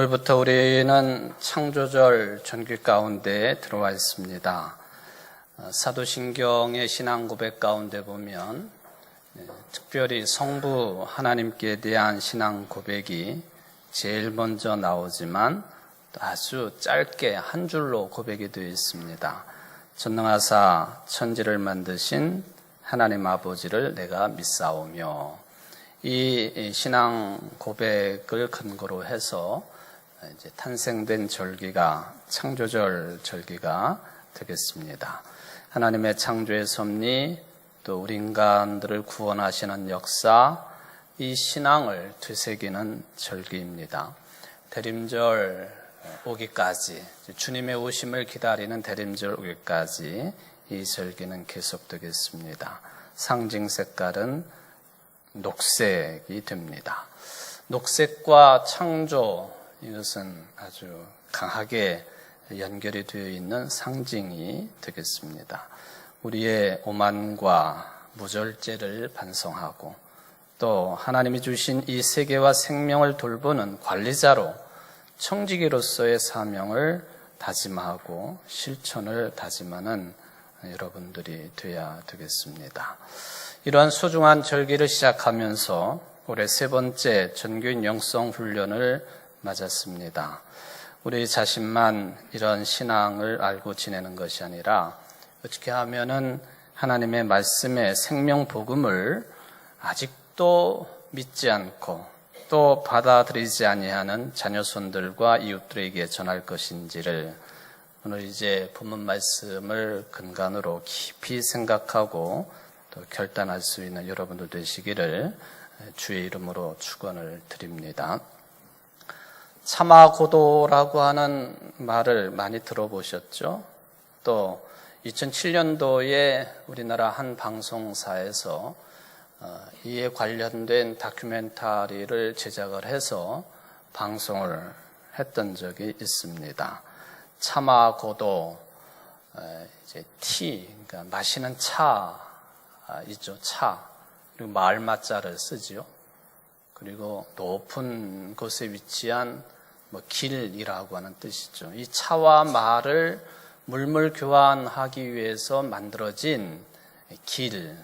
오늘부터 우리는 창조절 전기 가운데 들어와 있습니다. 사도신경의 신앙 고백 가운데 보면 특별히 성부 하나님께 대한 신앙 고백이 제일 먼저 나오지만 아주 짧게 한 줄로 고백이 되어 있습니다. 전능하사 천지를 만드신 하나님 아버지를 내가 믿사오며, 이 신앙 고백을 근거로 해서 이제 탄생된 절기가 창조절 절기가 되겠습니다. 하나님의 창조의 섭리, 또 우리 인간들을 구원하시는 역사, 이 신앙을 되새기는 절기입니다. 대림절 오기까지, 주님의 오심을 기다리는 대림절 오기까지 이 절기는 계속되겠습니다. 상징 색깔은 녹색이 됩니다. 녹색과 창조, 이것은 아주 강하게 연결이 되어 있는 상징이 되겠습니다. 우리의 오만과 무절제를 반성하고 또 하나님이 주신 이 세계와 생명을 돌보는 관리자로 청지기로서의 사명을 다짐하고 실천을 다짐하는 여러분들이 되어야 되겠습니다. 이러한 소중한 절기를 시작하면서 올해 세 번째 전교인 영성 훈련을 맞았습니다. 우리 자신만 이런 신앙을 알고 지내는 것이 아니라 어떻게 하면은 하나님의 말씀의 생명 복음을 아직도 믿지 않고 또 받아들이지 아니하는 자녀손들과 이웃들에게 전할 것인지를 오늘 이제 본문 말씀을 근간으로 깊이 생각하고 또 결단할 수 있는 여러분들 되시기를 주의 이름으로 축원을 드립니다. 참화고도라고 하는 말을 많이 들어보셨죠? 또 2007년도에 우리나라 한 방송사에서 이에 관련된 다큐멘터리를 제작을 해서 방송을 했던 적이 있습니다. 참화고도, 이제 티, 그러니까 마시는 차 있죠, 차. 그리고 마을마자를 쓰지요. 그리고 높은 곳에 위치한 길이라고 하는 뜻이죠. 이 차와 말을 물물 교환하기 위해서 만들어진 길에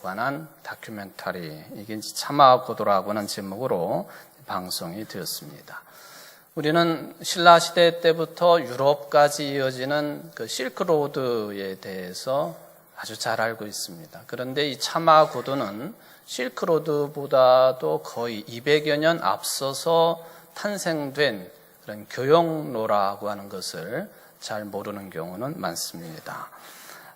관한 다큐멘터리, 이게 이제 참화고도라고 하는 제목으로 방송이 되었습니다. 우리는 신라 시대 때부터 유럽까지 이어지는 그 실크로드에 대해서 아주 잘 알고 있습니다. 그런데 이 참화고도는 실크로드보다도 거의 200여 년 앞서서 탄생된 그런 교역로라고 하는 것을 잘 모르는 경우는 많습니다.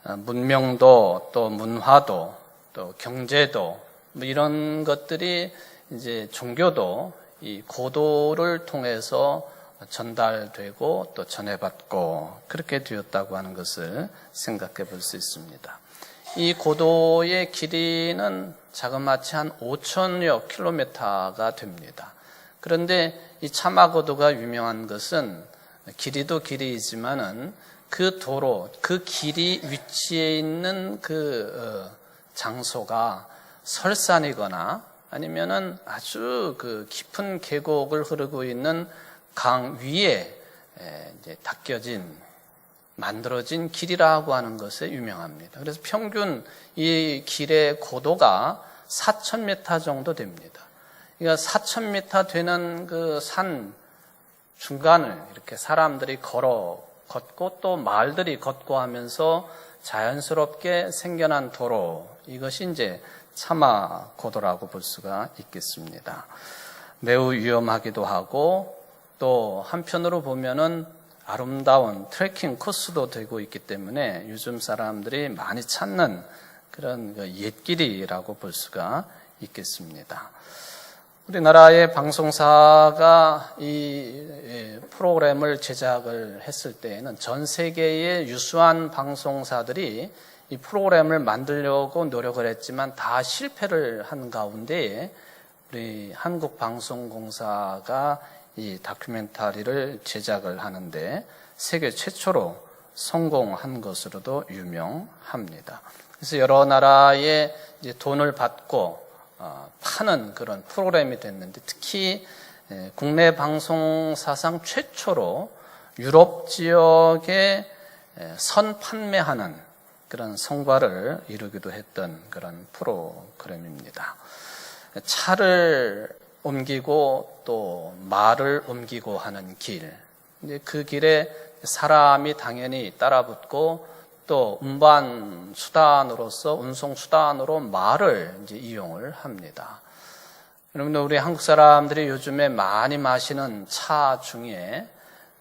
문명도 또 문화도 또 경제도 이런 것들이 이제 종교도 이 고도를 통해서 전달되고 또 전해받고 그렇게 되었다고 하는 것을 생각해 볼 수 있습니다. 이 고도의 길이는 자그마치 한 5천여 킬로미터가 됩니다. 그런데 이 참화고도가 유명한 것은 길이도 길이이지만은 그 도로, 그 길이 위치해 있는 그 장소가 설산이거나 아니면은 아주 그 깊은 계곡을 흐르고 있는 강 위에 이제 만들어진 길이라고 하는 것에 유명합니다. 그래서 평균 이 길의 고도가 4,000m 정도 됩니다. 그러니까 4,000m 되는 그 산 중간을 이렇게 사람들이 걷고 또 말들이 걷고 하면서 자연스럽게 생겨난 도로, 이것이 이제 참화고도라고 볼 수가 있겠습니다. 매우 위험하기도 하고 또 한편으로 보면은 아름다운 트레킹 코스도 되고 있기 때문에 요즘 사람들이 많이 찾는 그런 옛길이라고 볼 수가 있겠습니다. 우리나라의 방송사가 이 프로그램을 제작을 했을 때에는 전 세계의 유수한 방송사들이 이 프로그램을 만들려고 노력을 했지만 다 실패를 한 가운데 우리 한국방송공사가 이 다큐멘터리를 제작을 하는데 세계 최초로 성공한 것으로도 유명합니다. 그래서 여러 나라에 이제 돈을 받고 파는 그런 프로그램이 됐는데, 특히 국내 방송 사상 최초로 유럽 지역에 선 판매하는 그런 성과를 이루기도 했던 그런 프로그램입니다. 차를 옮기고 또 말을 옮기고 하는 길, 이제 그 길에 사람이 당연히 따라붙고 또 운반 수단으로서 운송 수단으로 말을 이제 이용을 합니다. 여러분, 우리 한국 사람들이 요즘에 많이 마시는 차 중에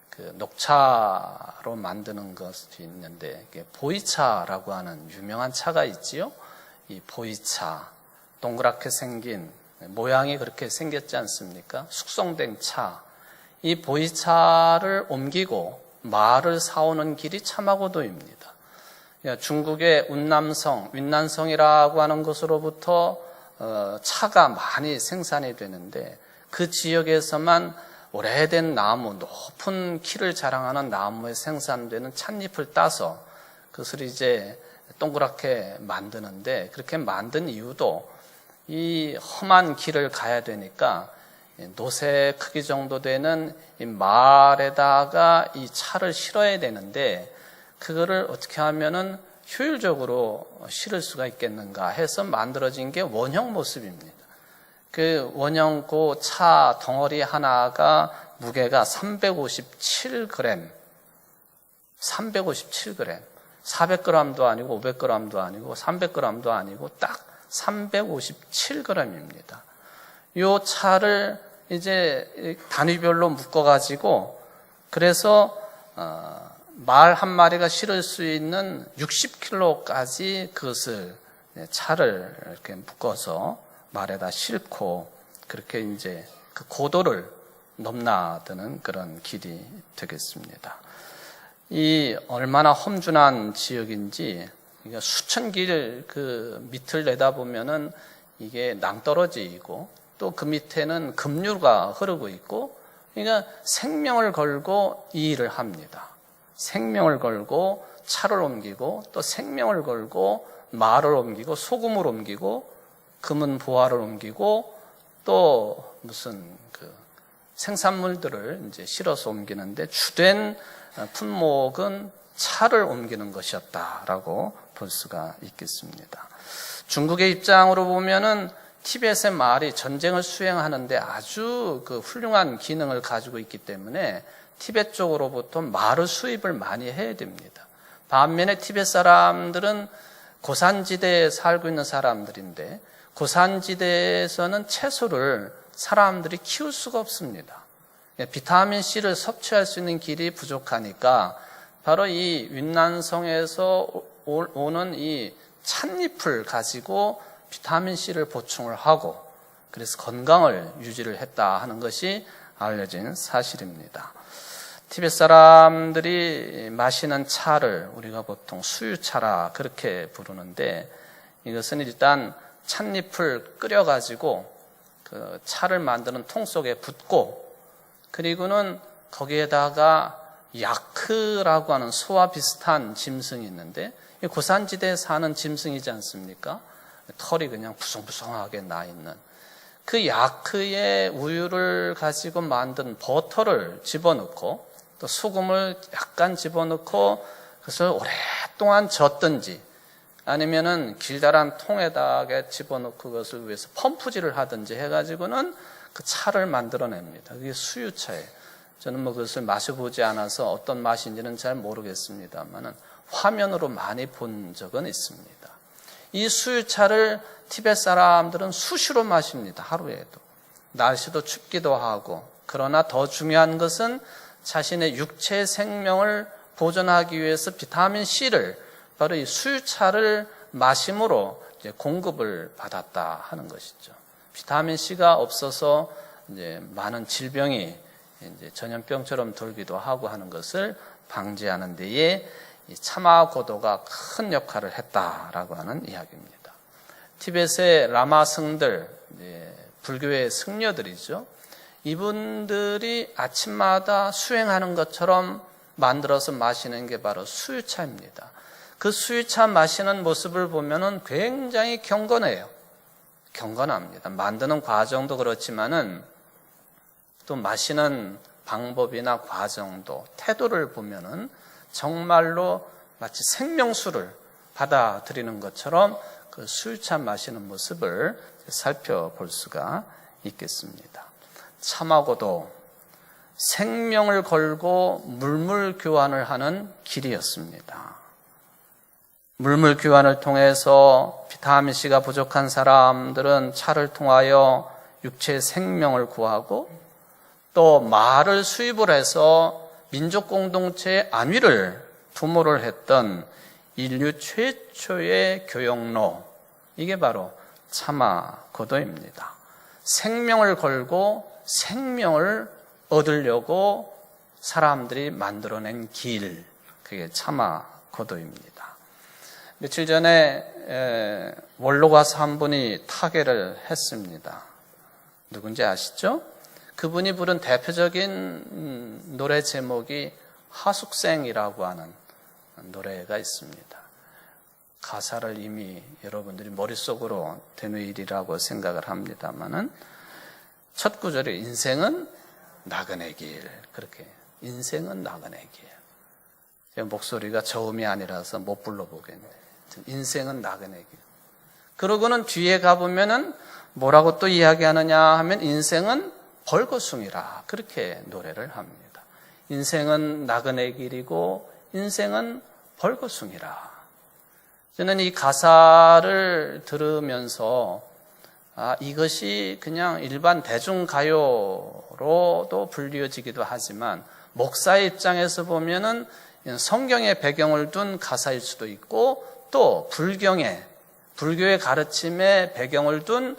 그 녹차로 만드는 것이 있는데 보이차라고 하는 유명한 차가 있지요. 이 보이차, 동그랗게 생긴 모양이 그렇게 생겼지 않습니까? 숙성된 차. 이 보이차를 옮기고 말을 사오는 길이 차마고도입니다. 중국의 윈난성이라고 하는 곳으로부터 차가 많이 생산이 되는데 그 지역에서만 오래된 나무, 높은 키를 자랑하는 나무에 생산되는 찻잎을 따서 그것을 이제 동그랗게 만드는데, 그렇게 만든 이유도 이 험한 길을 가야 되니까 노새 크기 정도 되는 이 말에다가 이 차를 실어야 되는데 그거를 어떻게 하면은 효율적으로 실을 수가 있겠는가 해서 만들어진 게 원형 모습입니다. 그 원형 그 차 덩어리 하나가 무게가 357g, 400g도 아니고 500g도 아니고 300g도 아니고 딱 357g입니다. 이 차를 이제 단위별로 묶어가지고 그래서 말 한 마리가 실을 수 있는 60kg까지 그것을 차를 이렇게 묶어서 말에다 싣고 그렇게 이제 그 고도를 넘나드는 그런 길이 되겠습니다. 이 얼마나 험준한 지역인지 수천 길 그 밑을 내다보면은 이게 낭떠러지이고 또 그 밑에는 급류가 흐르고 있고, 그러니까 생명을 걸고 이 일을 합니다. 생명을 걸고 차를 옮기고 또 생명을 걸고 말을 옮기고 소금을 옮기고 금은 보화를 옮기고 또 무슨 그 생산물들을 이제 실어서 옮기는데 주된 품목은 차를 옮기는 것이었다라고 볼 수가 있겠습니다. 중국의 입장으로 보면은 티벳의 말이 전쟁을 수행하는데 아주 그 훌륭한 기능을 가지고 있기 때문에 티벳 쪽으로부터 말을 수입을 많이 해야 됩니다. 반면에 티벳 사람들은 고산지대에 살고 있는 사람들인데 고산지대에서는 채소를 사람들이 키울 수가 없습니다. 비타민C를 섭취할 수 있는 길이 부족하니까 바로 이 윈난성에서 오는 이 찻잎을 가지고 비타민C를 보충을 하고 그래서 건강을 유지를 했다 하는 것이 알려진 사실입니다. 티벳 사람들이 마시는 차를 우리가 보통 수유차라 그렇게 부르는데, 이것은 일단 찻잎을 끓여가지고 그 차를 만드는 통 속에 붓고, 그리고는 거기에다가 야크라고 하는 소와 비슷한 짐승이 있는데, 고산지대에 사는 짐승이지 않습니까? 털이 그냥 부성부성하게 나 있는 그 야크의 우유를 가지고 만든 버터를 집어넣고 또 소금을 약간 집어넣고 그것을 오랫동안 젓든지 아니면은 길다란 통에다가 집어넣고 그것을 위해서 펌프질을 하든지 해가지고는 그 차를 만들어냅니다. 그게 수유차예요. 저는 뭐 그것을 마셔보지 않아서 어떤 맛인지는 잘 모르겠습니다만은 화면으로 많이 본 적은 있습니다. 이 수유차를 티벳 사람들은 수시로 마십니다. 하루에도. 날씨도 춥기도 하고. 그러나 더 중요한 것은 자신의 육체 생명을 보존하기 위해서 비타민C를 바로 이 수유차를 마심으로 이제 공급을 받았다 하는 것이죠. 비타민C가 없어서 이제 많은 질병이 이제 전염병처럼 돌기도 하고 하는 것을 방지하는 데에 이 차마고도가 큰 역할을 했다라고 하는 이야기입니다. 티벳의 라마 성들, 불교의 승려들이죠. 이분들이 아침마다 수행하는 것처럼 만들어서 마시는 게 바로 수유차입니다. 그 수유차 마시는 모습을 보면은 굉장히 경건해요. 경건합니다. 만드는 과정도 그렇지만은 또 마시는 방법이나 과정도 태도를 보면은 정말로 마치 생명수를 받아들이는 것처럼 그 술잔 마시는 모습을 살펴볼 수가 있겠습니다. 참하고도 생명을 걸고 물물 교환을 하는 길이었습니다. 물물 교환을 통해서 비타민C가 부족한 사람들은 차를 통하여 육체의 생명을 구하고 또 말을 수입을 해서 민족 공동체의 안위를 도모를 했던 인류 최초의 교역로, 이게 바로 참하고도입니다. 생명을 걸고 생명을 얻으려고 사람들이 만들어낸 길, 그게 참하고도입니다. 며칠 전에 원로 가수 한 분이 타계를 했습니다. 누군지 아시죠? 그분이 부른 대표적인 노래 제목이 하숙생이라고 하는 노래가 있습니다. 가사를 이미 여러분들이 머릿속으로 되뇌이리라고 생각을 합니다만은 첫 구절이 인생은 나그네 길, 그렇게 인생은 나그네 길. 제 목소리가 저음이 아니라서 못 불러보겠네요. 인생은 나그네 길. 그러고는 뒤에 가보면은 뭐라고 또 이야기하느냐 하면 인생은 벌거숭이라, 그렇게 노래를 합니다. 인생은 나그네 길이고 인생은 벌거숭이라. 저는 이 가사를 들으면서 이것이 그냥 일반 대중가요로도 불리어지기도 하지만 목사의 입장에서 보면은 성경의 배경을 둔 가사일 수도 있고 또 불교의 가르침의 배경을 둔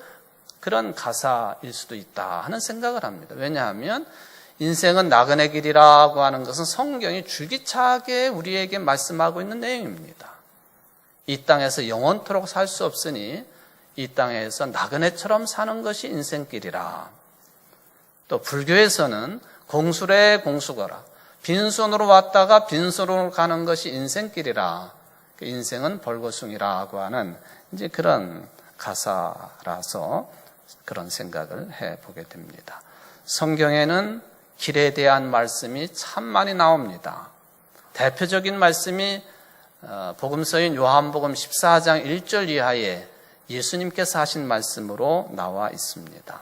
그런 가사일 수도 있다 하는 생각을 합니다. 왜냐하면 인생은 나그네 길이라고 하는 것은 성경이 줄기차게 우리에게 말씀하고 있는 내용입니다. 이 땅에서 영원토록 살 수 없으니 이 땅에서 나그네처럼 사는 것이 인생길이라. 또 불교에서는 공수래 공수거라. 빈손으로 왔다가 빈손으로 가는 것이 인생길이라. 인생은 벌거숭이라고 하는 이제 그런 가사라서 그런 생각을 해보게 됩니다. 성경에는 길에 대한 말씀이 참 많이 나옵니다. 대표적인 말씀이 복음서인 요한복음 14장 1절 이하에 예수님께서 하신 말씀으로 나와 있습니다.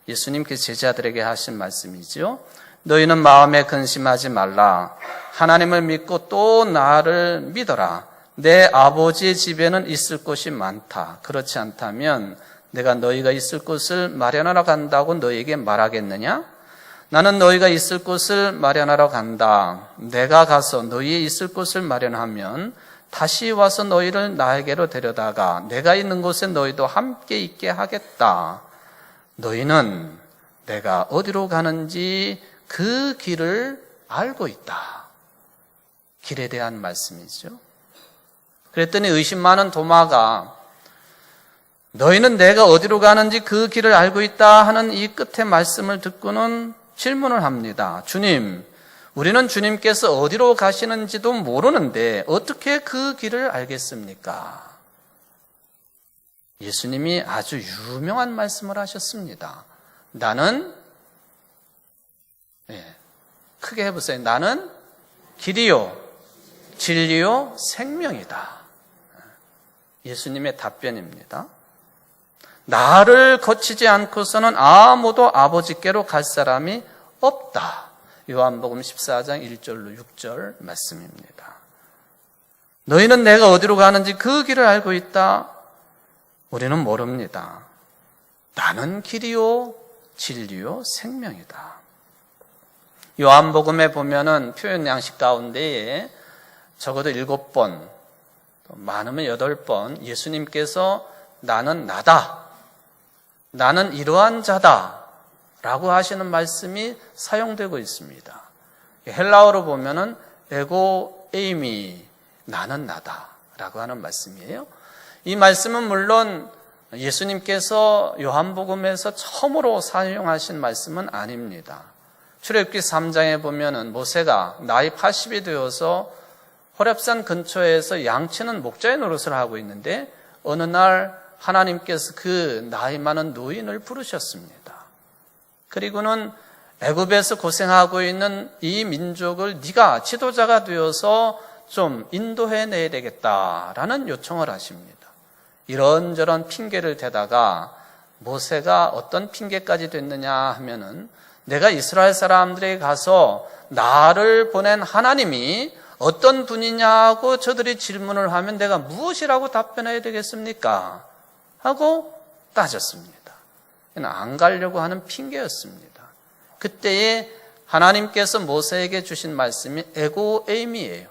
예수님께서 제자들에게 하신 말씀이죠. 너희는 마음에 근심하지 말라. 하나님을 믿고 또 나를 믿어라. 내 아버지의 집에는 있을 곳이 많다. 그렇지 않다면 내가 너희가 있을 곳을 마련하러 간다고 너희에게 말하겠느냐? 나는 너희가 있을 곳을 마련하러 간다. 내가 가서 너희의 있을 곳을 마련하면 다시 와서 너희를 나에게로 데려다가 내가 있는 곳에 너희도 함께 있게 하겠다. 너희는 내가 어디로 가는지 그 길을 알고 있다. 길에 대한 말씀이죠. 그랬더니 의심 많은 도마가 너희는 내가 어디로 가는지 그 길을 알고 있다 하는 이 끝의 말씀을 듣고는 질문을 합니다. 주님, 우리는 주님께서 어디로 가시는지도 모르는데 어떻게 그 길을 알겠습니까? 예수님이 아주 유명한 말씀을 하셨습니다. 나는, 크게 해보세요. 나는 길이요, 진리요, 생명이다. 예수님의 답변입니다. 나를 거치지 않고서는 아무도 아버지께로 갈 사람이 없다. 요한복음 14장 1절로 6절 말씀입니다. 너희는 내가 어디로 가는지 그 길을 알고 있다. 우리는 모릅니다. 나는 길이요, 진리요, 생명이다. 요한복음에 보면은 표현 양식 가운데에 적어도 7번, 많으면 8번 예수님께서 나는 나다, 나는 이러한 자다 라고 하시는 말씀이 사용되고 있습니다. 헬라어로 보면은 에고 에이미, 나는 나다 라고 하는 말씀이에요. 이 말씀은 물론 예수님께서 요한복음에서 처음으로 사용하신 말씀은 아닙니다. 출애굽기 3장에 보면은 모세가 나이 80이 되어서 호렙산 근처에서 양치는 목자의 노릇을 하고 있는데 어느 날 하나님께서 그 나이 많은 노인을 부르셨습니다. 그리고는 애굽에서 고생하고 있는 이 민족을 네가 지도자가 되어서 좀 인도해내야 되겠다라는 요청을 하십니다. 이런저런 핑계를 대다가 모세가 어떤 핑계까지 됐느냐 하면은 내가 이스라엘 사람들에게 가서 나를 보낸 하나님이 어떤 분이냐고 저들이 질문을 하면 내가 무엇이라고 답변해야 되겠습니까? 하고 따졌습니다. 안 가려고 하는 핑계였습니다. 그때에 하나님께서 모세에게 주신 말씀이 에고에임이에요.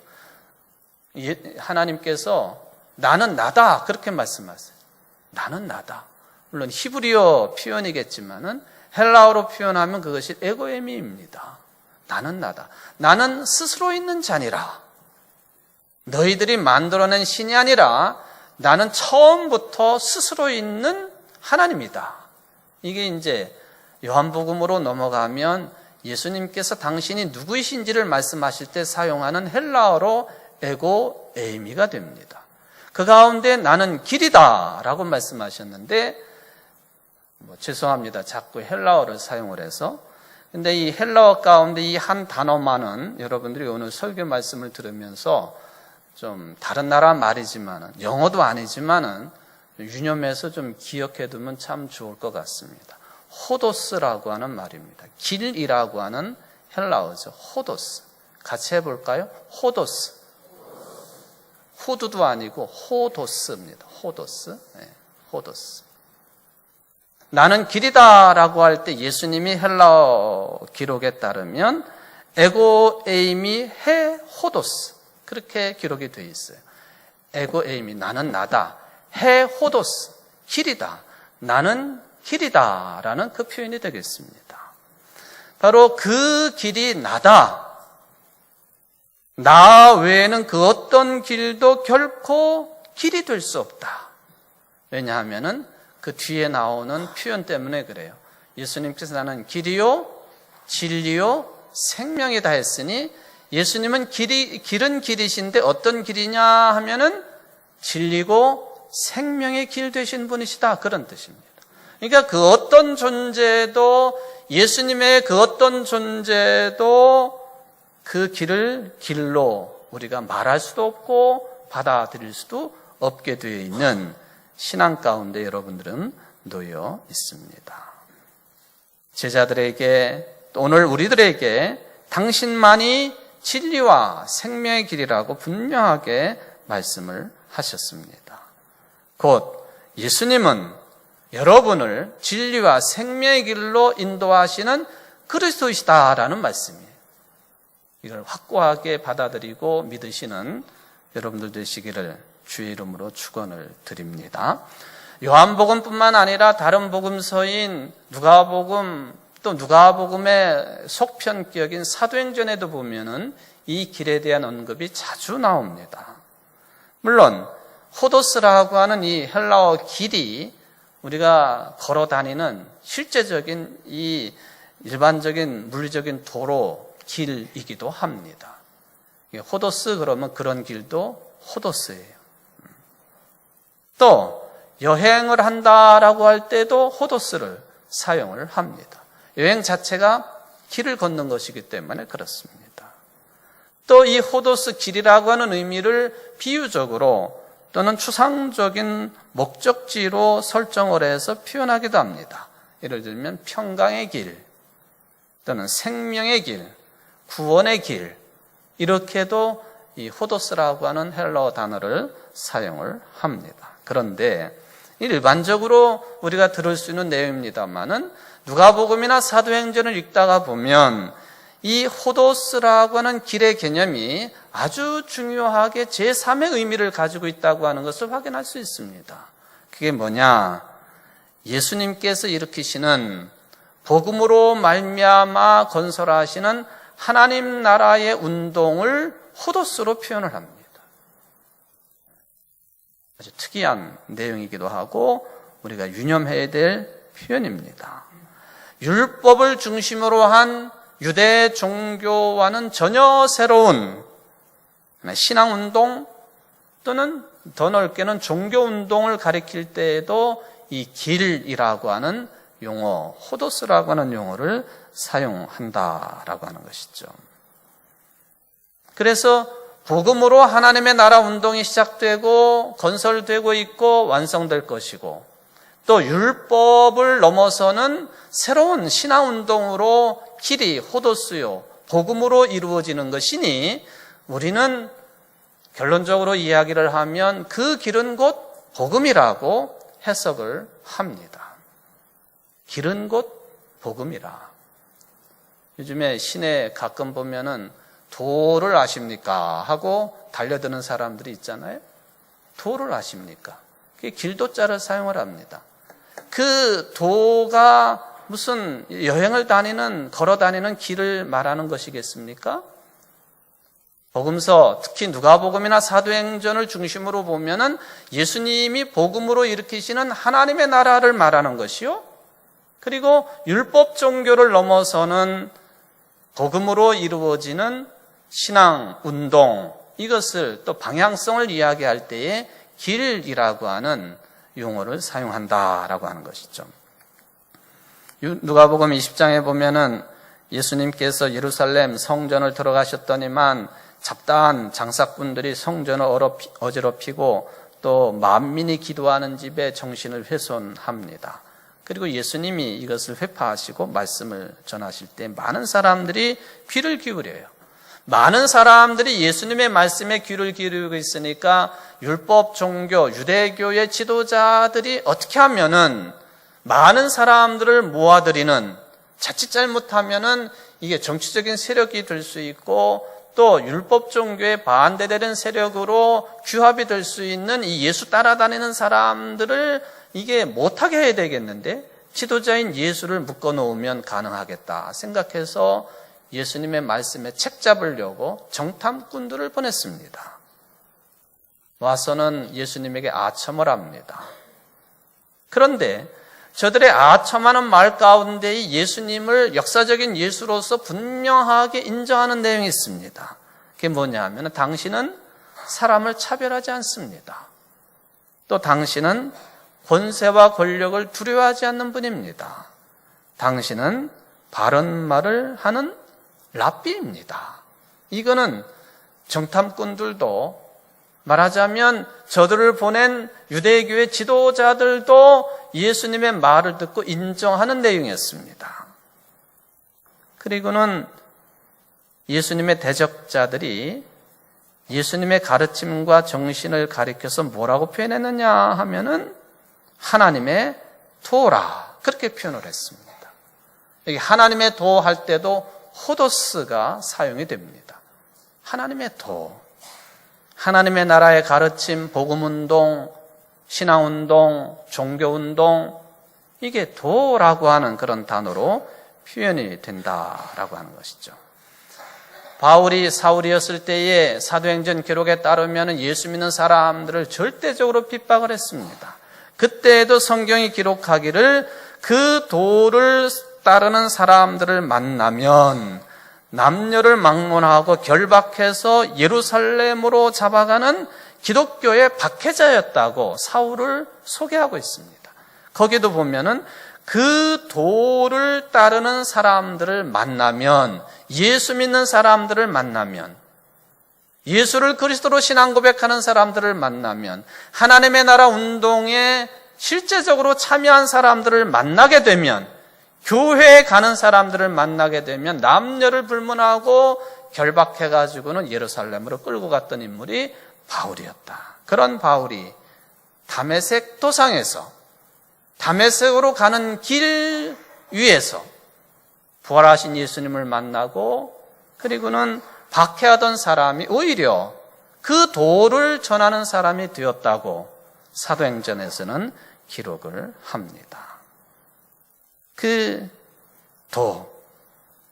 하나님께서 나는 나다 그렇게 말씀하세요. 나는 나다. 물론 히브리어 표현이겠지만은 헬라어로 표현하면 그것이 에고에미입니다. 나는 나다. 나는 스스로 있는 자니라. 너희들이 만들어낸 신이 아니라 나는 처음부터 스스로 있는 하나님이다. 이게 이제 요한복음으로 넘어가면 예수님께서 당신이 누구이신지를 말씀하실 때 사용하는 헬라어로 에고에이미가 됩니다. 그 가운데 나는 길이다 라고 말씀하셨는데 죄송합니다. 자꾸 헬라어를 사용을 해서. 근데 이 헬라어 가운데 이 한 단어만은 여러분들이 오늘 설교 말씀을 들으면서 좀 다른 나라 말이지만은 영어도 아니지만은 유념해서 좀 기억해 두면 참 좋을 것 같습니다. 호도스라고 하는 말입니다. 길이라고 하는 헬라어죠. 호도스. 같이 해볼까요? 호도스. 후두도 아니고 호도스입니다. 호도스. 네, 호도스. 나는 길이다라고 할 때 예수님이 헬라어 기록에 따르면 에고에이미 해 호도스 그렇게 기록이 되어 있어요. 에고에이미 나는 나다. 해 호도스 길이다. 나는 길이다라는 그 표현이 되겠습니다. 바로 그 길이 나다. 나 외에는 그 어떤 길도 결코 길이 될 수 없다. 왜냐하면은 그 뒤에 나오는 표현 때문에 그래요. 예수님께서 나는 길이요, 진리요, 생명이다 했으니 예수님은 길은 길이신데 어떤 길이냐 하면은 진리고 생명의 길 되신 분이시다. 그런 뜻입니다. 그러니까 그 어떤 존재도 예수님의 그 어떤 존재도 그 길을 길로 우리가 말할 수도 없고 받아들일 수도 없게 되어 있는 신앙 가운데 여러분들은 놓여 있습니다. 제자들에게 오늘 우리들에게 당신만이 진리와 생명의 길이라고 분명하게 말씀을 하셨습니다. 곧 예수님은 여러분을 진리와 생명의 길로 인도하시는 그리스도이시다라는 말씀이에요. 이걸 확고하게 받아들이고 믿으시는 여러분들 되시기를 주의 이름으로 축원을 드립니다. 요한복음뿐만 아니라 다른 복음서인 누가복음 또 누가복음의 속편격인 사도행전에도 보면은 이 길에 대한 언급이 자주 나옵니다. 물론 호도스라고 하는 이 헬라어 길이 우리가 걸어 다니는 실제적인 이 일반적인 물리적인 도로 길이기도 합니다. 호도스 그러면 그런 길도 호도스예요. 또 여행을 한다라고 할 때도 호도스를 사용을 합니다. 여행 자체가 길을 걷는 것이기 때문에 그렇습니다. 또 이 호도스 길이라고 하는 의미를 비유적으로 또는 추상적인 목적지로 설정을 해서 표현하기도 합니다. 예를 들면 평강의 길 또는 생명의 길, 구원의 길 이렇게도 이 호도스라고 하는 헬라어 단어를 사용을 합니다. 그런데 일반적으로 우리가 들을 수 있는 내용입니다만은 누가복음이나 사도행전을 읽다가 보면 이 호도스라고 하는 길의 개념이 아주 중요하게 제3의 의미를 가지고 있다고 하는 것을 확인할 수 있습니다. 그게 뭐냐? 예수님께서 일으키시는 복음으로 말미암아 건설하시는 하나님 나라의 운동을 호도스로 표현을 합니다. 아주 특이한 내용이기도 하고 우리가 유념해야 될 표현입니다. 율법을 중심으로 한 유대 종교와는 전혀 새로운 신앙운동 또는 더 넓게는 종교운동을 가리킬 때에도 이 길이라고 하는 용어, 호도스라고 하는 용어를 사용한다라고 하는 것이죠. 그래서 복음으로 하나님의 나라 운동이 시작되고 건설되고 있고 완성될 것이고, 또 율법을 넘어서는 새로운 신화운동으로 길이 호도스요, 복음으로 이루어지는 것이니, 우리는 결론적으로 이야기를 하면 그 길은 곧 복음이라고 해석을 합니다. 길은 곧 복음이라. 요즘에 시내 가끔 보면은 도를 아십니까? 하고 달려드는 사람들이 있잖아요. 도를 아십니까? 그게 길도자를 사용을 합니다. 그 도가 무슨 여행을 다니는, 걸어 다니는 길을 말하는 것이겠습니까? 복음서, 특히 누가복음이나 사도행전을 중심으로 보면은 예수님이 복음으로 일으키시는 하나님의 나라를 말하는 것이요, 그리고 율법 종교를 넘어서는 복음으로 이루어지는 신앙, 운동, 이것을 또 방향성을 이야기할 때에 길이라고 하는 용어를 사용한다라고 하는 것이죠. 누가복음 20장에 보면은 예수님께서 예루살렘 성전을 들어가셨더니만 잡다한 장사꾼들이 성전을 어지럽히고 또 만민이 기도하는 집에 정신을 훼손합니다. 그리고 예수님이 이것을 회파하시고 말씀을 전하실 때 많은 사람들이 귀를 기울여요. 많은 사람들이 예수님의 말씀에 귀를 기울이고 있으니까 율법 종교, 유대교의 지도자들이 어떻게 하면은 많은 사람들을 모아들이는, 자칫 잘못하면은 이게 정치적인 세력이 될 수 있고 또 율법 종교에 반대되는 세력으로 규합이 될 수 있는 이 예수 따라다니는 사람들을 이게 못하게 해야 되겠는데 지도자인 예수를 묶어놓으면 가능하겠다 생각해서 예수님의 말씀에 책 잡으려고 정탐꾼들을 보냈습니다. 와서는 예수님에게 아첨을 합니다. 그런데 저들의 아첨하는 말 가운데 예수님을 역사적인 예수로서 분명하게 인정하는 내용이 있습니다. 그게 뭐냐 하면 당신은 사람을 차별하지 않습니다. 또 당신은 권세와 권력을 두려워하지 않는 분입니다. 당신은 바른 말을 하는 랍비입니다. 이거는 정탐꾼들도, 말하자면 저들을 보낸 유대교의 지도자들도 예수님의 말을 듣고 인정하는 내용이었습니다. 그리고는 예수님의 대적자들이 예수님의 가르침과 정신을 가리켜서 뭐라고 표현했느냐 하면은 하나님의 도라, 그렇게 표현을 했습니다. 여기 하나님의 도 할 때도 호도스가 사용이 됩니다. 하나님의 도, 하나님의 나라의 가르침, 복음운동, 신앙운동, 종교운동, 이게 도라고 하는 그런 단어로 표현이 된다라고 하는 것이죠. 바울이 사울이었을 때에 사도행전 기록에 따르면 예수 믿는 사람들을 절대적으로 핍박을 했습니다. 그때에도 성경이 기록하기를 그 도를 따르는 사람들을 만나면 남녀를 막론하고 결박해서 예루살렘으로 잡아가는 기독교의 박해자였다고 사울을 소개하고 있습니다. 거기도 보면은 그 도를 따르는 사람들을 만나면, 예수 믿는 사람들을 만나면, 예수를 그리스도로 신앙 고백하는 사람들을 만나면, 하나님의 나라 운동에 실제적으로 참여한 사람들을 만나게 되면, 교회에 가는 사람들을 만나게 되면 남녀를 불문하고 결박해가지고는 예루살렘으로 끌고 갔던 인물이 바울이었다. 그런 바울이 다메섹 도상에서, 다메섹으로 가는 길 위에서 부활하신 예수님을 만나고, 그리고는 박해하던 사람이 오히려 그 도를 전하는 사람이 되었다고 사도행전에서는 기록을 합니다. 그 도,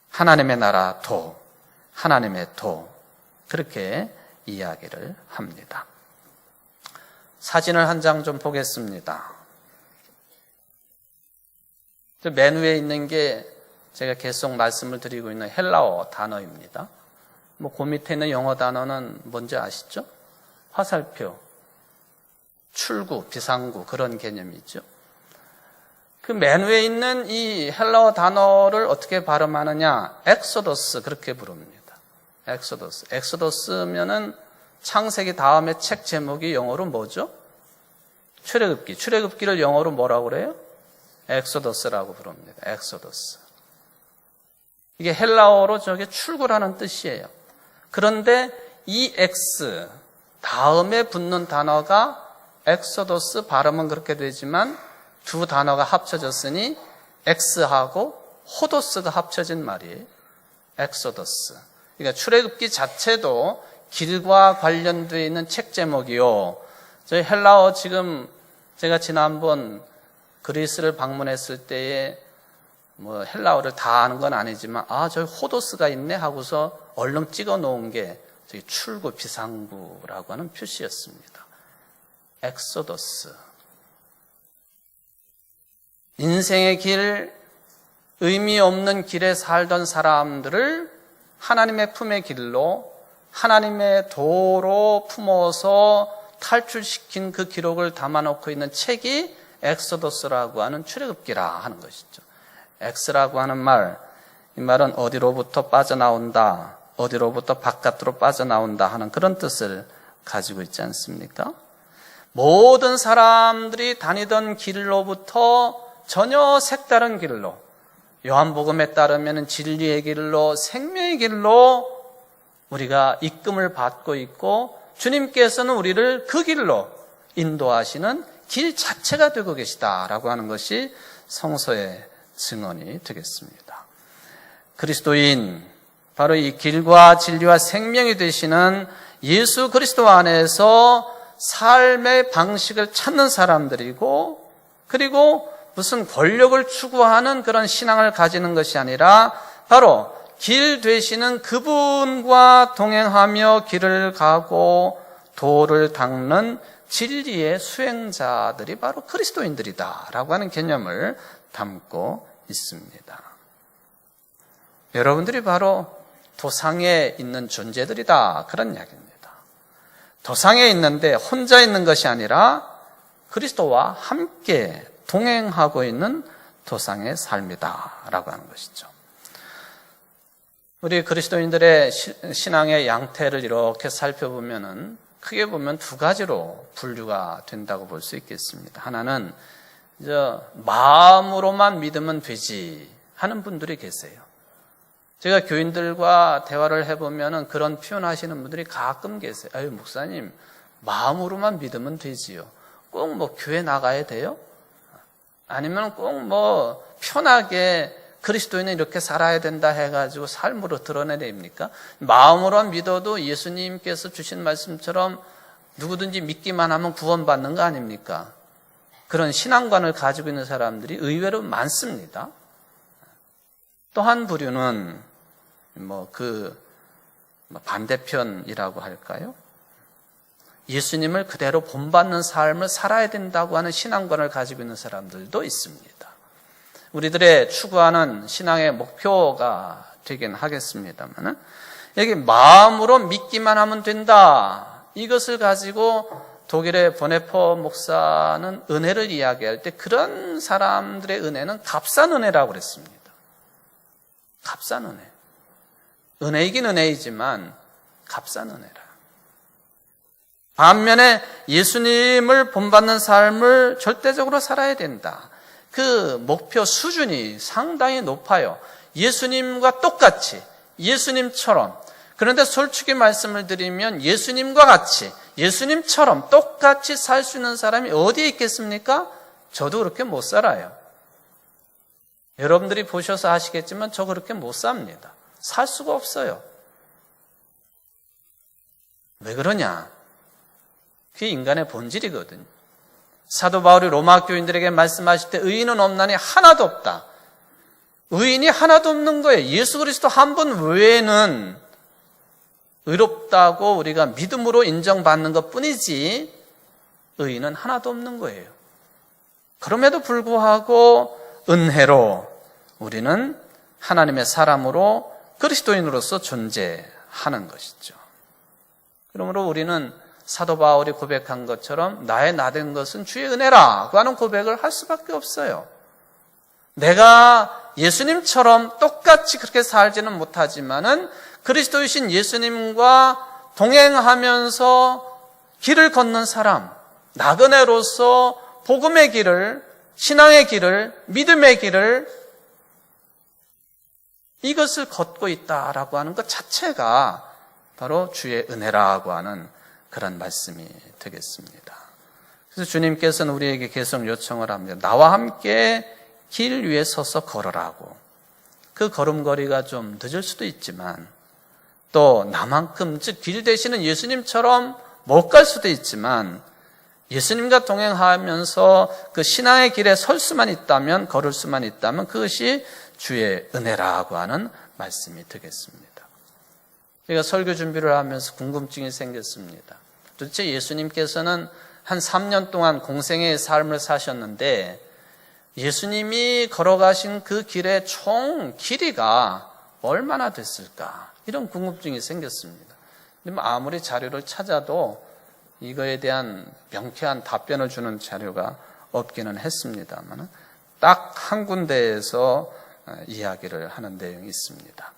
하나님의 나라 도, 하나님의 도, 그렇게 이야기를 합니다. 사진을 한 장 좀 보겠습니다. 맨 위에 있는 게 제가 계속 말씀을 드리고 있는 헬라어 단어입니다. 그 밑에 있는 영어 단어는 뭔지 아시죠? 화살표, 출구, 비상구, 그런 개념이죠. 그 맨 위에 있는 이 헬라어 단어를 어떻게 발음하느냐? 엑소더스, 그렇게 부릅니다. 엑소더스. 엑소더스면은 창세기 다음에 책 제목이 영어로 뭐죠? 출애굽기. 출애굽기를 영어로 뭐라고 그래요? 엑소더스라고 부릅니다. 엑소더스. 이게 헬라어로 저게 출구라는 뜻이에요. 그런데 이 X 다음에 붙는 단어가 엑소더스, 발음은 그렇게 되지만 두 단어가 합쳐졌으니 X하고 호도스가 합쳐진 말이에요. 엑소더스. 그러니까 출애굽기 자체도 길과 관련되어 있는 책 제목이요. 저희 헬라어 지금 제가 지난번 그리스를 방문했을 때에 뭐 헬라어를 다 아는 건 아니지만 저기 호도스가 있네 하고서 얼른 찍어 놓은 게 저기 출구 비상구라고 하는 표시였습니다. 엑소더스. 인생의 길, 의미 없는 길에 살던 사람들을 하나님의 품의 길로, 하나님의 도로 품어서 탈출시킨 그 기록을 담아놓고 있는 책이 엑소더스라고 하는 출애굽기라 하는 것이죠. 엑스라고 하는 말, 이 말은 어디로부터 빠져나온다, 어디로부터 바깥으로 빠져나온다 하는 그런 뜻을 가지고 있지 않습니까? 모든 사람들이 다니던 길로부터 전혀 색다른 길로, 요한복음에 따르면 진리의 길로, 생명의 길로 우리가 이끌음을 받고 있고 주님께서는 우리를 그 길로 인도하시는 길 자체가 되고 계시다라고 하는 것이 성서의 증언이 되겠습니다. 그리스도인, 바로 이 길과 진리와 생명이 되시는 예수 그리스도 안에서 삶의 방식을 찾는 사람들이고, 그리고 무슨 권력을 추구하는 그런 신앙을 가지는 것이 아니라 바로 길 되시는 그분과 동행하며 길을 가고 도를 닦는 진리의 수행자들이 바로 그리스도인들이다라고 하는 개념을 담고 있습니다. 여러분들이 바로 도상에 있는 존재들이다, 그런 이야기입니다. 도상에 있는데 혼자 있는 것이 아니라 그리스도와 함께 동행하고 있는 도상의 삶이다라고 하는 것이죠. 우리 그리스도인들의 신앙의 양태를 이렇게 살펴보면은 크게 보면 두 가지로 분류가 된다고 볼 수 있겠습니다. 하나는 마음으로만 믿으면 되지 하는 분들이 계세요. 제가 교인들과 대화를 해보면은 그런 표현하시는 분들이 가끔 계세요. 아유, 목사님, 마음으로만 믿으면 되지요. 꼭 뭐 교회 나가야 돼요? 아니면 꼭 뭐 편하게 그리스도인은 이렇게 살아야 된다 해가지고 삶으로 드러내립니까? 마음으로만 믿어도 예수님께서 주신 말씀처럼 누구든지 믿기만 하면 구원받는 거 아닙니까? 그런 신앙관을 가지고 있는 사람들이 의외로 많습니다. 또 한 부류는 반대편이라고 할까요? 예수님을 그대로 본받는 삶을 살아야 된다고 하는 신앙관을 가지고 있는 사람들도 있습니다. 우리들의 추구하는 신앙의 목표가 되긴 하겠습니다만, 여기 마음으로 믿기만 하면 된다, 이것을 가지고 독일의 보네퍼 목사는 은혜를 이야기할 때 그런 사람들의 은혜는 값싼 은혜라고 그랬습니다. 값싼 은혜. 은혜이긴 은혜이지만 값싼 은혜라. 반면에 예수님을 본받는 삶을 절대적으로 살아야 된다. 그 목표 수준이 상당히 높아요. 예수님과 똑같이, 예수님처럼. 그런데 솔직히 말씀을 드리면 예수님과 같이, 예수님처럼 똑같이 살 수 있는 사람이 어디에 있겠습니까? 저도 그렇게 못 살아요. 여러분들이 보셔서 아시겠지만 저 그렇게 못 삽니다. 살 수가 없어요. 왜 그러냐? 그게 인간의 본질이거든요. 사도 바울이 로마 교인들에게 말씀하실 때 의인은 없나니 하나도 없다. 의인이 하나도 없는 거예요. 예수 그리스도 한 분 외에는 의롭다고 우리가 믿음으로 인정받는 것뿐이지 의인은 하나도 없는 거예요. 그럼에도 불구하고 은혜로 우리는 하나님의 사람으로 그리스도인으로서 존재하는 것이죠. 그러므로 우리는 사도 바울이 고백한 것처럼 나의 나된 것은 주의 은혜라고 하는 고백을 할 수밖에 없어요. 내가 예수님처럼 똑같이 그렇게 살지는 못하지만은 그리스도이신 예수님과 동행하면서 길을 걷는 사람, 나그네로서 복음의 길을, 신앙의 길을, 믿음의 길을 이것을 걷고 있다라고 하는 것 자체가 바로 주의 은혜라고 하는 그런 말씀이 되겠습니다. 그래서 주님께서는 우리에게 계속 요청을 합니다. 나와 함께 길 위에 서서 걸으라고. 그 걸음걸이가 좀 늦을 수도 있지만 또 나만큼, 즉 길 되시는 예수님처럼 못 갈 수도 있지만 예수님과 동행하면서 그 신앙의 길에 설 수만 있다면, 걸을 수만 있다면 그것이 주의 은혜라고 하는 말씀이 되겠습니다. 제가 설교 준비를 하면서 궁금증이 생겼습니다. 도대체 예수님께서는 한 3년 동안 공생의 삶을 사셨는데 예수님이 걸어가신 그 길의 총 길이가 얼마나 됐을까? 이런 궁금증이 생겼습니다. 근데 아무리 자료를 찾아도 이거에 대한 명쾌한 답변을 주는 자료가 없기는 했습니다만 딱 한 군데에서 이야기를 하는 내용이 있습니다.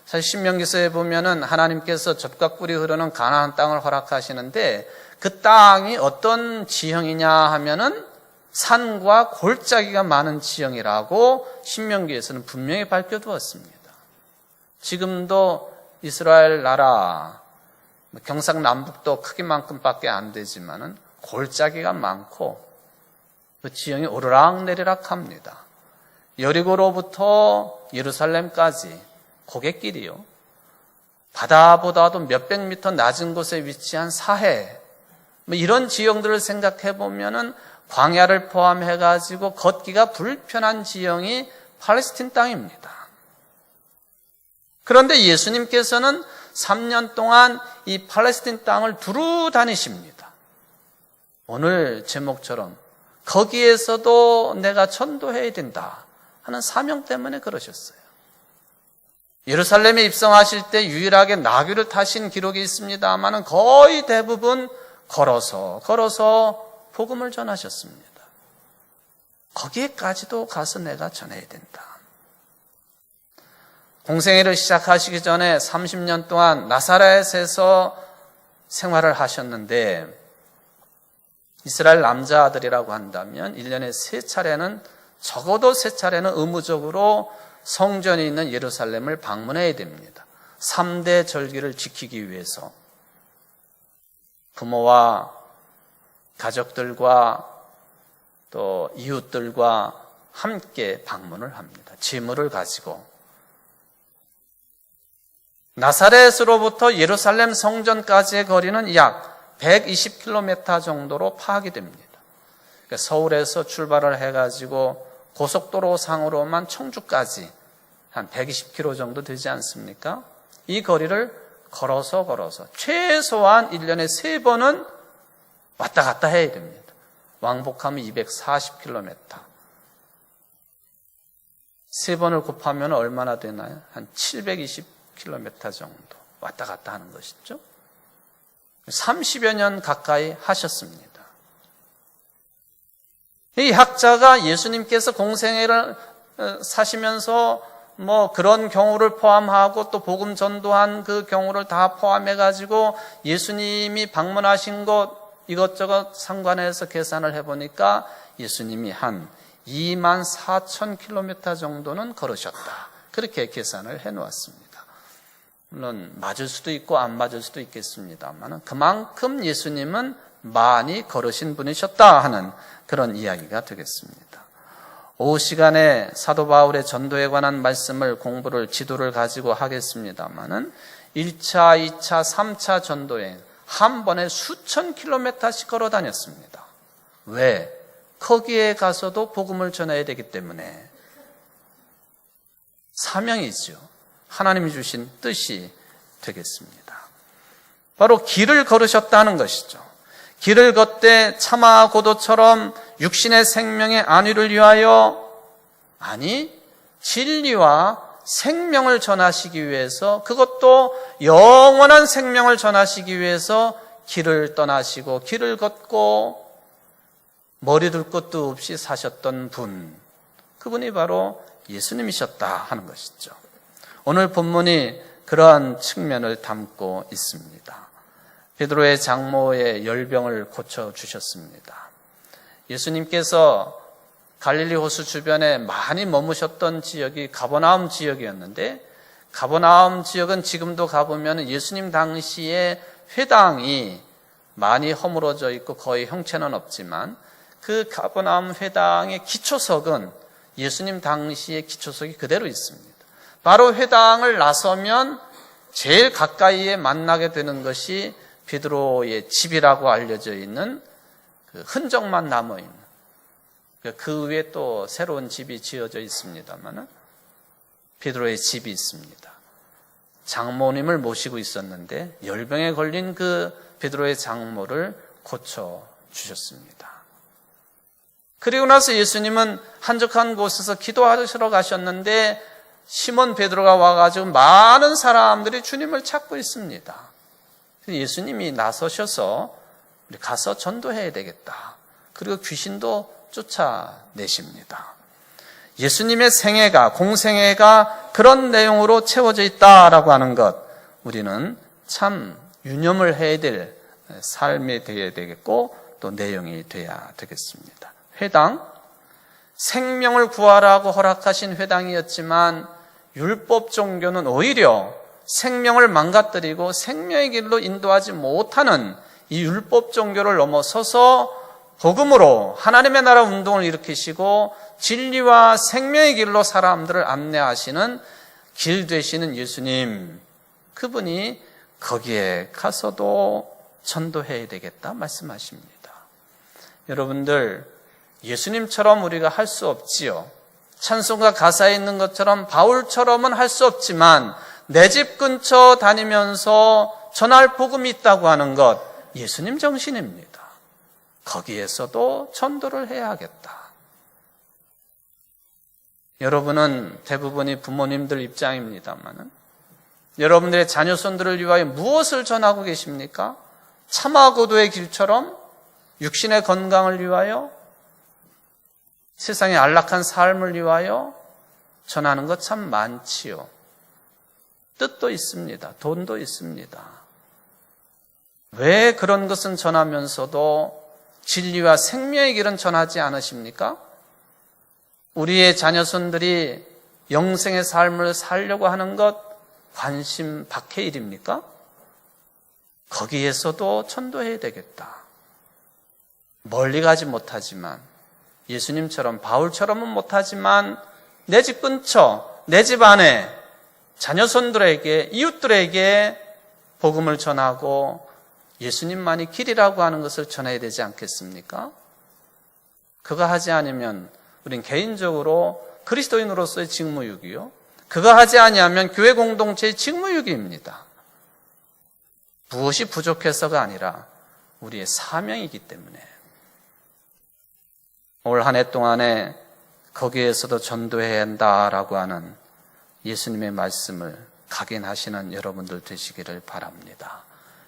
사실 신명기서에 보면은 하나님께서 젖과 꿀이 흐르는 가나안 땅을 허락하시는데 그 땅이 어떤 지형이냐 하면은 산과 골짜기가 많은 지형이라고 신명기에서는 분명히 밝혀두었습니다. 지금도 이스라엘 나라 경상남북도 크기만큼밖에 안 되지만은 골짜기가 많고 그 지형이 오르락내리락 합니다. 여리고로부터 예루살렘까지 고갯길이요. 바다보다도 몇백 미터 낮은 곳에 위치한 사해, 이런 지형들을 생각해 보면은 광야를 포함해가지고 걷기가 불편한 지형이 팔레스틴 땅입니다. 그런데 예수님께서는 3년 동안 이 팔레스틴 땅을 두루 다니십니다. 오늘 제목처럼 거기에서도 내가 전도해야 된다 하는 사명 때문에 그러셨어요. 예루살렘에 입성하실 때 유일하게 나귀를 타신 기록이 있습니다만 거의 대부분 걸어서 복음을 전하셨습니다. 거기에까지도 가서 내가 전해야 된다. 공생애를 시작하시기 전에 30년 동안 나사렛에서 생활을 하셨는데 이스라엘 남자아들이라고 한다면 1년에 3차례는 적어도 3차례는 의무적으로 성전이 있는 예루살렘을 방문해야 됩니다. 3대 절기를 지키기 위해서 부모와 가족들과 또 이웃들과 함께 방문을 합니다. 재물을 가지고 나사렛으로부터 예루살렘 성전까지의 거리는 약 120km 정도로 파악이 됩니다. 그러니까 서울에서 출발을 해가지고 고속도로 상으로만 청주까지 한 120km 정도 되지 않습니까? 이 거리를 걸어서 최소한 1년에 3번은 왔다 갔다 해야 됩니다. 왕복하면 240km. 3번을 곱하면 얼마나 되나요? 한 720km 정도 왔다 갔다 하는 것이죠. 30여 년 가까이 하셨습니다. 이 학자가 예수님께서 공생애를 사시면서 그런 경우를 포함하고 또 복음 전도한 그 경우를 다 포함해가지고 예수님이 방문하신 곳 이것저것 상관해서 계산을 해보니까 예수님이 한 24,000km 정도는 걸으셨다. 그렇게 계산을 해놓았습니다. 물론 맞을 수도 있고 안 맞을 수도 있겠습니다만 그만큼 예수님은 많이 걸으신 분이셨다 하는 그런 이야기가 되겠습니다. 오후 시간에 사도 바울의 전도에 관한 말씀을 지도를 가지고 하겠습니다만은 1차, 2차, 3차 전도에 한 번에 수천 킬로미터씩 걸어 다녔습니다. 왜? 거기에 가서도 복음을 전해야 되기 때문에 사명이죠. 하나님이 주신 뜻이 되겠습니다. 바로 길을 걸으셨다는 것이죠. 길을 걷되 차마 고도처럼 육신의 생명의 안위를 위하여 진리와 생명을 전하시기 위해서 그것도 영원한 생명을 전하시기 위해서 길을 떠나시고 길을 걷고 머리 둘 것도 없이 사셨던 분 그분이 바로 예수님이셨다 하는 것이죠. 오늘 본문이 그러한 측면을 담고 있습니다. 베드로의 장모의 열병을 고쳐주셨습니다. 예수님께서 갈릴리 호수 주변에 많이 머무셨던 지역이 가버나움 지역이었는데, 가버나움 지역은 지금도 가보면 예수님 당시에 회당이 많이 허물어져 있고 거의 형체는 없지만, 그 가버나움 회당의 기초석은 예수님 당시의 기초석이 그대로 있습니다. 바로 회당을 나서면 제일 가까이에 만나게 되는 것이 베드로의 집이라고 알려져 있는 그 흔적만 남아있는, 그 위에 또 새로운 집이 지어져 있습니다만 베드로의 집이 있습니다. 장모님을 모시고 있었는데 열병에 걸린 그 베드로의 장모를 고쳐주셨습니다. 그리고 나서 예수님은 한적한 곳에서 기도하시러 가셨는데 시몬 베드로가 와가지고 많은 사람들이 주님을 찾고 있습니다. 예수님이 나서셔서 우리 가서 전도해야 되겠다. 그리고 귀신도 쫓아내십니다. 예수님의 생애가, 공생애가 그런 내용으로 채워져 있다라고 하는 것, 우리는 참 유념을 해야 될 삶이 되어야 되겠고 또 내용이 되어야 되겠습니다. 회당, 생명을 구하라고 허락하신 회당이었지만 율법 종교는 오히려 생명을 망가뜨리고 생명의 길로 인도하지 못하는 이 율법 종교를 넘어서서 복음으로 하나님의 나라 운동을 일으키시고 진리와 생명의 길로 사람들을 안내하시는 길 되시는 예수님, 그분이 거기에 가서도 전도해야 되겠다 말씀하십니다. 여러분들, 예수님처럼 우리가 할 수 없지요. 찬송가 가사에 있는 것처럼 바울처럼은 할 수 없지만 내 집 근처 다니면서 전할 복음이 있다고 하는 것, 예수님 정신입니다. 거기에서도 전도를 해야겠다. 여러분은 대부분이 부모님들 입장입니다만 여러분들의 자녀손들을 위하여 무엇을 전하고 계십니까? 참화고도의 길처럼 육신의 건강을 위하여, 세상의 안락한 삶을 위하여 전하는 것 참 많지요. 뜻도 있습니다. 돈도 있습니다. 왜 그런 것은 전하면서도 진리와 생명의 길은 전하지 않으십니까? 우리의 자녀손들이 영생의 삶을 살려고 하는 것 관심 밖의 일입니까? 거기에서도 전도해야 되겠다. 멀리 가지 못하지만, 예수님처럼 바울처럼은 못하지만 내 집 근처, 내 집 안에 자녀손들에게, 이웃들에게 복음을 전하고 예수님만이 길이라고 하는 것을 전해야 되지 않겠습니까? 그거 하지 않으면 우린 개인적으로 그리스도인으로서의 직무유기요, 그거 하지 아니하면 교회 공동체의 직무유기입니다. 무엇이 부족해서가 아니라 우리의 사명이기 때문에. 올 한 해 동안에 거기에서도 전도해야 한다라고 하는 예수님의 말씀을 각인하시는 여러분들 되시기를 바랍니다.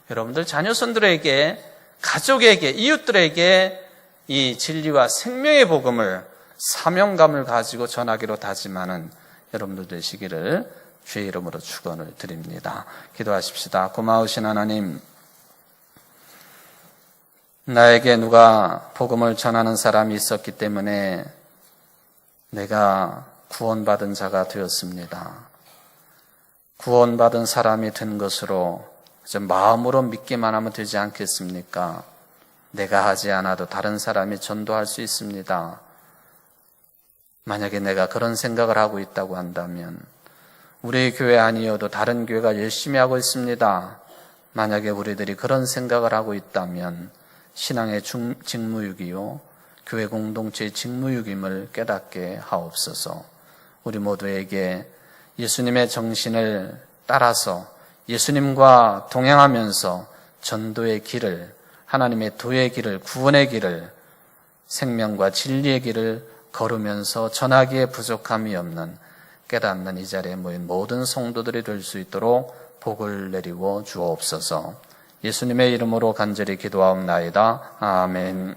여러분들 자녀손들에게, 가족에게, 이웃들에게 이 진리와 생명의 복음을 사명감을 가지고 전하기로 다짐하는 여러분들 되시기를 주의 이름으로 축원을 드립니다. 기도하십시다. 고마우신 하나님, 나에게 누가 복음을 전하는 사람이 있었기 때문에 내가 구원받은 자가 되었습니다. 구원받은 사람이 된 것으로 마음으로 믿기만 하면 되지 않겠습니까? 내가 하지 않아도 다른 사람이 전도할 수 있습니다. 만약에 내가 그런 생각을 하고 있다고 한다면, 우리 교회 아니어도 다른 교회가 열심히 하고 있습니다. 만약에 우리들이 그런 생각을 하고 있다면 신앙의 직무유기요, 교회 공동체의 직무유기임을 깨닫게 하옵소서. 우리 모두에게 예수님의 정신을 따라서 예수님과 동행하면서 전도의 길을, 하나님의 도의 길을, 구원의 길을, 생명과 진리의 길을 걸으면서 전하기에 부족함이 없는 깨닫는 이 자리에 모인 모든 성도들이 될 수 있도록 복을 내리고 주옵소서. 예수님의 이름으로 간절히 기도하옵나이다. 아멘.